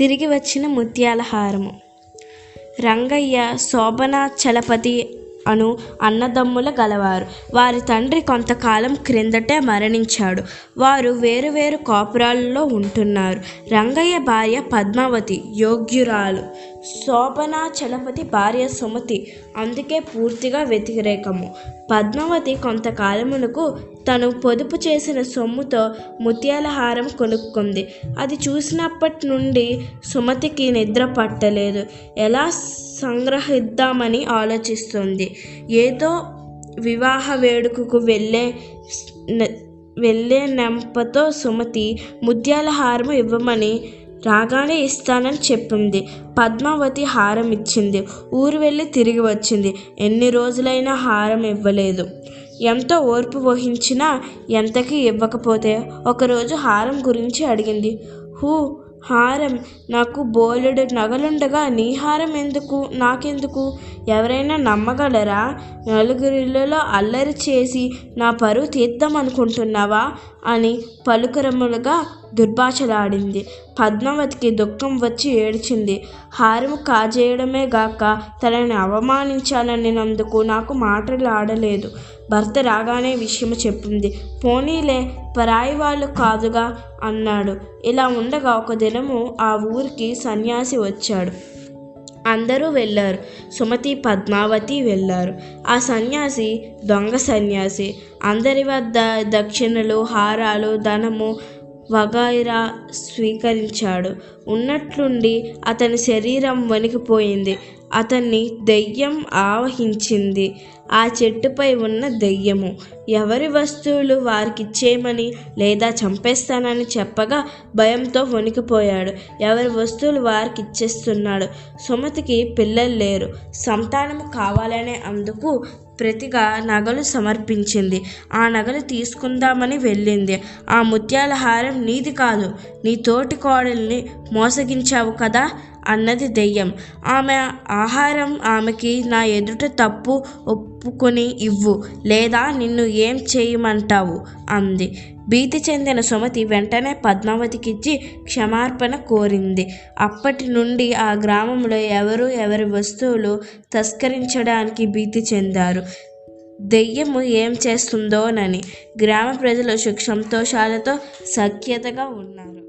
తిరిగి వచ్చిన ముత్యాల హారము. రంగయ్య, శోభన, చలపతి అను అన్నదమ్ముల గలవారు. వారి తండ్రి కొంతకాలం క్రిందటే మరణించాడు. వారు వేరువేరు కాపురాలలో ఉంటున్నారు. రంగయ్య భార్య పద్మావతి యోగ్యురాలు. శోభన, చలపతి భార్య సుమతి అందుకే పూర్తిగా వ్యతిరేకము. పద్మావతి కొంతకాలమునకు తను పొదుపు చేసిన సొమ్ముతో ముత్యాల హారం కొనుక్కుంది. అది చూసినప్పటి నుండి సుమతికి నిద్ర పట్టలేదు. ఎలా సంగ్రహిద్దామని ఆలోచిస్తుంది. ఏదో వివాహ వేడుకకు వెళ్ళే నెంపతో సుమతి ముత్యాల హారం ఇవ్వమని రాగానే ఇస్తానని చెప్పింది. పద్మావతి హారం ఇచ్చింది. ఊరు వెళ్ళి తిరిగి వచ్చింది. ఎన్ని రోజులైనా హారం ఇవ్వలేదు. ఎంతో ఓర్పు వహించినా ఎంతకీ ఇవ్వకపోతే ఒకరోజు హారం గురించి అడిగింది. హారం? నాకు బోలెడు నగలుండగా నీ హారం ఎందుకు? నాకెందుకు? ఎవరైనా నమ్మగలరా? నలుగురిలో అల్లరి చేసి నా పరువు తీద్దామనుకుంటున్నావా అని పలుకరములుగా దుర్భాషలాడింది. పద్మావతికి దుఃఖం వచ్చి ఏడ్చింది. హారము కాజేయడమే గాక తనని అవమానించాలన్నందుకు నాకు మాటలు ఆడలేదు. భర్త రాగానే విషయం చెప్పింది. పోనీలే, పరాయి వాళ్ళు కాదుగా అన్నాడు. ఇలా ఉండగా ఒక దినము ఆ ఊరికి సన్యాసి వచ్చాడు. అందరూ వెళ్ళారు. సుమతి, పద్మావతి వెళ్ళారు. ఆ సన్యాసి దొంగ సన్యాసి. అందరి వద్ద దక్షిణలు, హారాలు, ధనము వగైరా స్వీకరించాడు. ఉన్నట్లుండి అతని శరీరం వణికిపోయింది. అతన్ని దెయ్యం ఆవహించింది. ఆ చెట్టుపై ఉన్న దెయ్యము ఎవరి వస్తువులు వారికిచ్చేయమని లేదా చంపేస్తానని చెప్పగా భయంతో వణికిపోయాడు. ఎవరి వస్తువులు వారికి ఇచ్చేస్తున్నాడు. సుమతికి పిల్లలు లేరు. సంతానము కావాలనే అందుకు ప్రతిగా నగలు సమర్పించింది. ఆ నగలు తీసుకుందామని వెళ్ళింది. ఆ ముత్యాల హారం నీది కాదు, నీ తోటి కోడల్ని మోసగించావు కదా అన్నది దెయ్యం. ఆమె ఆహారం ఆమెకి నా ఎదుట తప్పు ఒప్పుకొని ఇవ్వు, లేదా నిన్ను ఏం చేయమంటావు అంది. భీతి చెందిన సుమతి వెంటనే పద్మావతికిచ్చి క్షమార్పణ కోరింది. అప్పటి నుండి ఆ గ్రామంలో ఎవరు ఎవరి వస్తువులు తస్కరించడానికి భీతి చెందారు. దెయ్యము ఏం చేస్తుందోనని. గ్రామ ప్రజలు సుఖ సంతోషాలతో సఖ్యతగా ఉన్నారు.